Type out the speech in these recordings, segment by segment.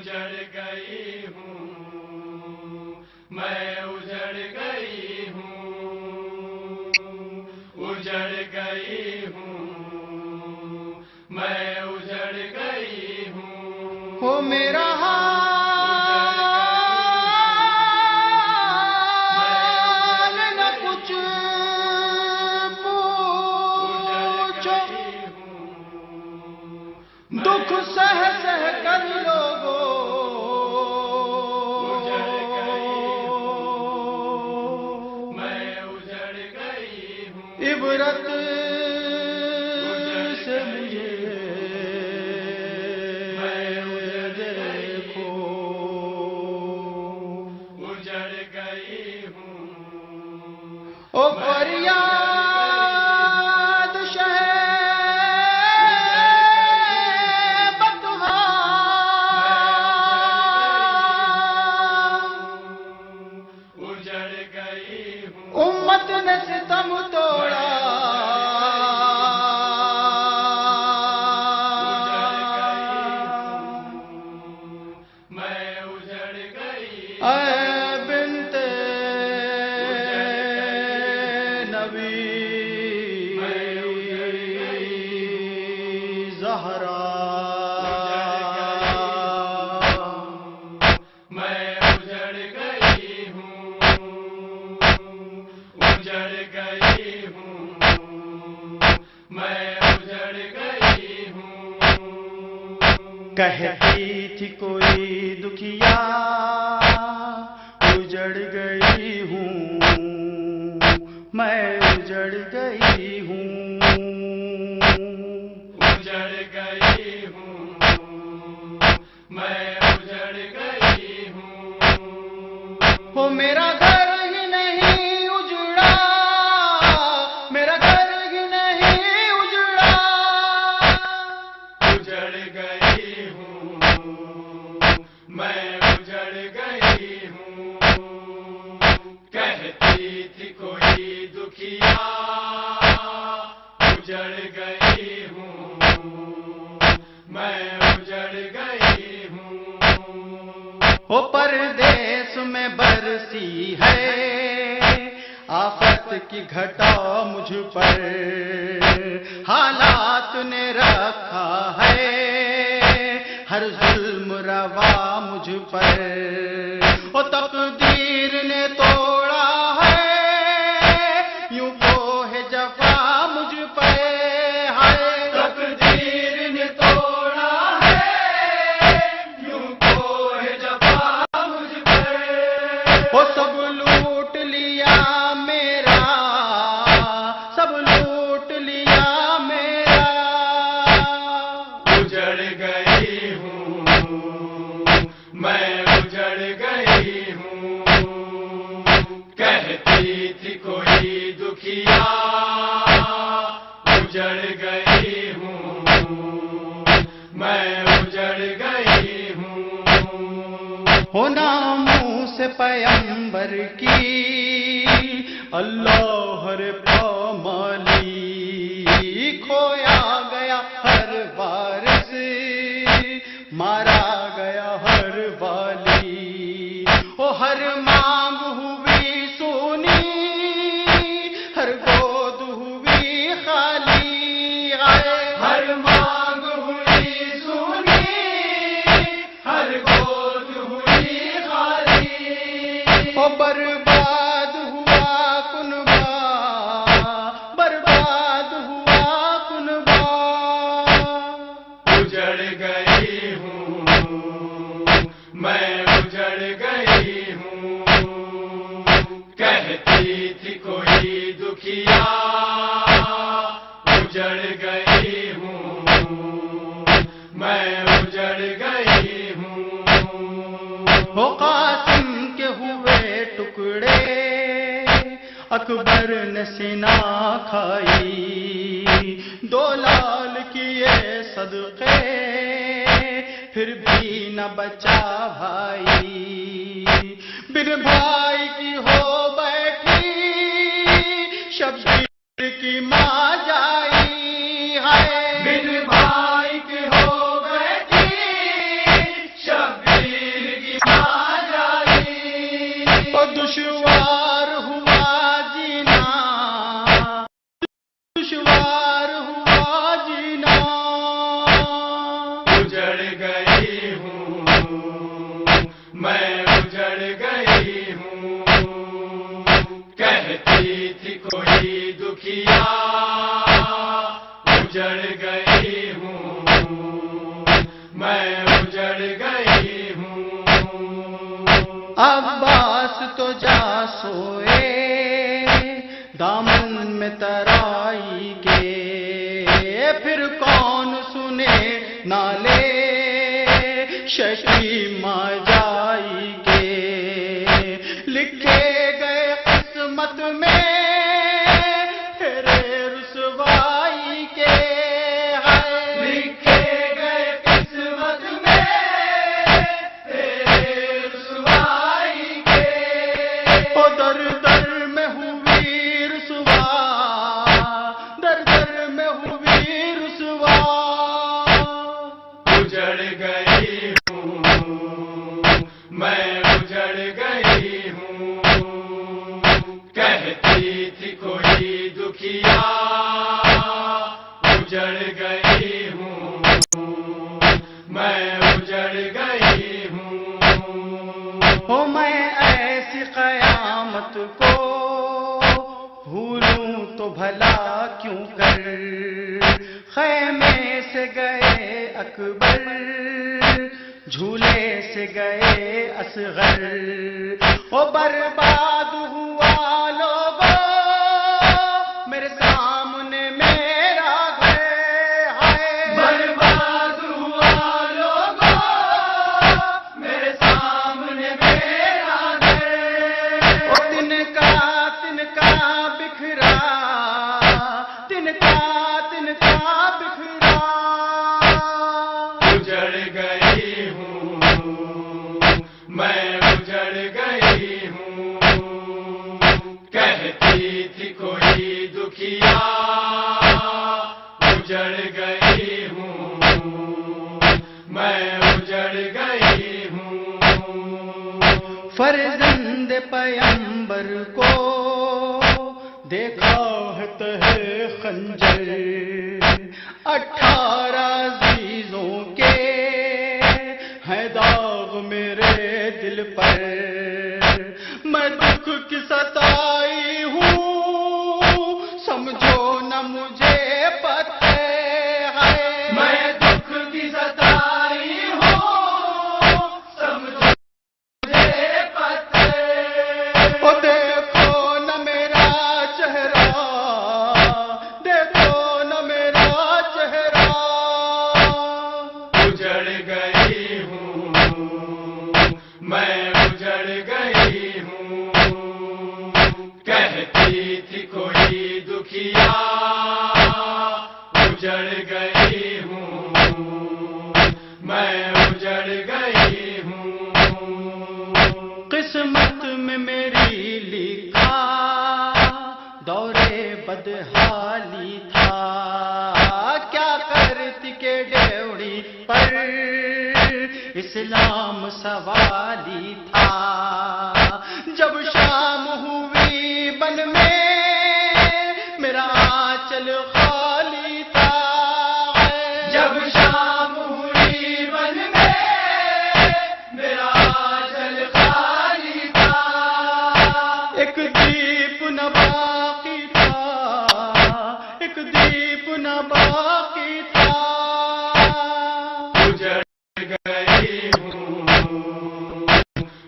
اجڑ گئی ہوں میں اجڑ گئی ہوں اجڑ گئی ہوں میں اجڑ گئی ہوں ہو میرا دکھ سہ سہ کر لوگو میں اجڑ گئی ہوں عبرت سے مجھے دیکھو اجڑ گئی ہوں او فریاد امت نے ستم توڑا میں اجڑ گئی اے بنت نبی زہرا میں اجڑ گئی ہوں اجڑ گئی ہوں میں اجڑ گئی ہوں کہتی تھی کوئی دکھیا اجڑ گئی ہوں میں اجڑ گئی ہوں اجڑ گئی ہوں میں اجڑ گئی ہوں وہ میرا گھر ہی نہیں اجڑا میرا گھر ہی نہیں اجڑا اجڑ گئی ہوں میں اجڑ گئی ہوں کہتی تھی کوئی دکھیا اجڑ گئی ہوں میں اجڑ گئی ہوں وہ پردیس میں برسی ہے آفت کی گھٹا مجھ پر حالات نے رکھا ہے ہر ظلم روا مجھ پر وہ تقدیر نے توڑا ہے یوں کوہ جفا مجھ پر ہے تقدیر نے توڑا ہے یوں کوہ جفا مجھ پر وہ سب لوٹ لیا میرا سب لوٹ لیا میرا اجڑ گئی ہوں میں اجڑ گئی ہوں کہتی تھی کوئی دکھیا اجڑ گئی ہوں میں اجڑ گئی ہوں ہو ناموں سے پیمبر کی اللہ ہر پامالی کھویا گیا ہر وارث مارا گیا ہر والی او ہر مانگ ہوئی سونی ہر گود ہوئی خالی ہر مانگ ہوئی سونی ہر گود ہوئی خالی او برباد ہوا کنبا برباد ہوا کنبا اجڑ گئی ہوں میں اجڑ گئی ہوں کہتی تھی کوئی دکھیا اجڑ گئی ہوں میں اجڑ گئی ہوں ہو قاسم کے ہوئے ٹکڑے اکبر نے سینا کھائی دو لال کیے صدقے پھر بھی نہ بچا بھائی بن بھائی کی ہو بیٹھی شبیر کی ماں جائی ہے بن بھائی کی ہو بیٹھی شبیر اجڑ گئی ہوں میں اجڑ گئی ہوں کہتی تھی کوئی دکھیا اجڑ گئی ہوں میں اجڑ گئی ہوں عباس تو جا سوئے دامن میں ترائی کے پھر کون سنے نالے شکی ماں جائی کے لکھے گئے قسمت میں تیرے رسوائی کے لکھے گئے قسمت میں تیرے رسوائی کے او در در میں ہوئی رسوا در در میں ہوئی رسوا اجڑ گئی ہوں میں اجڑ گئی ہوں کہتی تھی کوئی دکھیا اجڑ گئی ہوں میں اجڑ گئی ہوں ہو میں ایسی قیامت کو بھولوں تو بھلا کیوں کر خیمے سے گئے اکبر جھولے سے گئے اصغر او برباد ہوا لوگو میرے سامنے میرا گھر ہے برباد ہوا لوگوں میرے سامنے میرا گھر او تن کا بکھرا تن کا بکھرا اجڑ گئی ہوں میں اجڑ گئی ہوں کہتی تھی کوئی دکھیا اجڑ گئی ہوں میں اجڑ گئی ہوں فرزند پیمبر کو دیکھا ہے خنجر 18 عزیزوں کے ہیں داغ میرے دل پر میں دکھ کی ستائی ہوں سمجھو نہ مجھے پتہ ہے میں دکھ کی ستائی ہوں سمجھو مجھے پتہ او دیکھو نہ میرا چہرہ دیکھو نہ میرا چہرہ اجڑ گئی ہوں میں اجڑ گئی ہوں کہتی تھی کوئی دکھیا اجڑ گئی ہوں میں اجڑ گئی ہوں قسمت میں میری لکھا دورے بدحالی تھا کیا کرتی کے ڈیوڑی پر اسلام سوالی تھا جب شام ہوئی بن میں میرا آنچل خالی تھا جب شام ہوئی بن میں میرا آنچل خالی تھا ایک دیپ نہ باقی تھا ایک دیپ نہ باقی تھا اجڑ گئی ہوں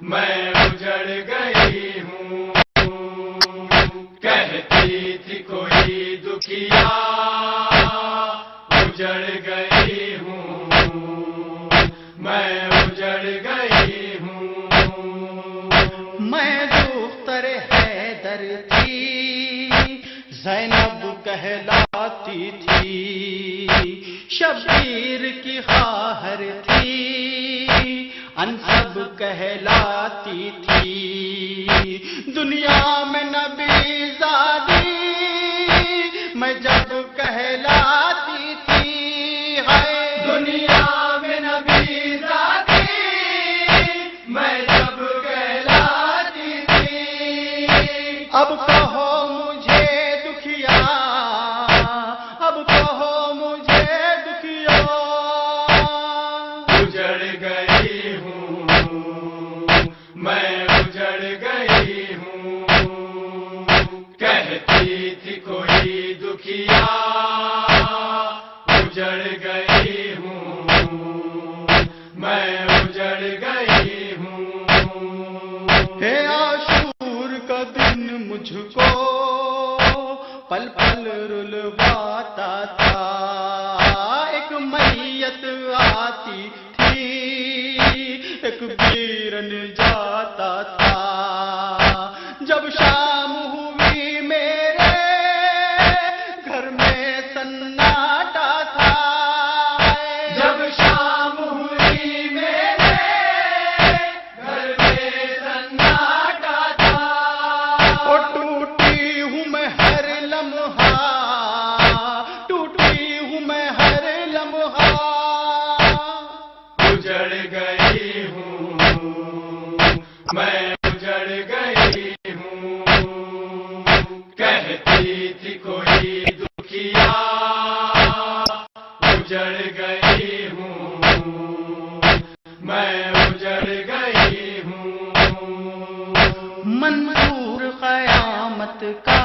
میں اجڑ گئی ہوں کہتی تھی کوئی دکھیا اجڑ گئی ہوں میں اجڑ گئی ہوں میں دختر حیدر تھی زینب کہلاتی تھی شبیر کی خواہر تھی انسب کہلاتی تھی دنیا میں نبی زادی میں جب کہلاتی تھی ہے دنیا میں نبی ذاتی میں جب کہلاتی تھی اب کہو مجھے دکھیا اب کہو مجھے دکھیا مجھ کو پل پل رلواتا تھا. ایک میت آتی تھی ایک ویرن جاتا تھا. جب شام ہوئی میرے گھر میں سناٹا تھا. جب شام ہوئی میرے گھر میں سناٹا تھا. اور ٹوٹی ہوں میں ہر لمحہ، ٹوٹی ہوں میں ہر لمحہ. اجڑ گئی ہوں میں، اجڑ گئی ہوں. کہتی تھی کوئی دکھیا، اجڑ گئی ہوں میں، اجڑ گئی ہوں. منظور قیامت کا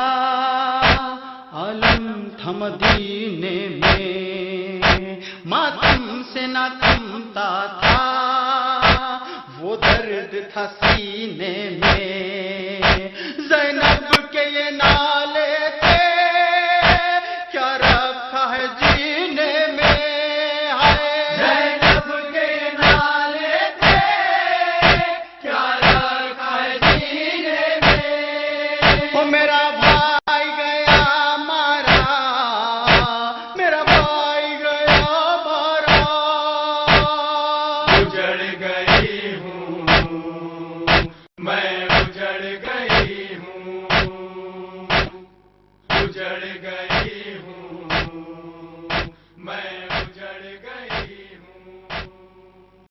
عالم تھا مدینے میں، ماتم سے نہ تھمتا تھا وہ درد تھا سینے میں. زینب کے یہ نالے تھے کیا رکھا ہے جینے میں. زینب کے نالے تھے کیا رکھا ہے سینے میں. وہ میرا بھائی گیا مارا، میرا بھائی گیا مارا. اجڑ گئی ہوں میں، اجڑ گئی ہوں. اجڑ گئی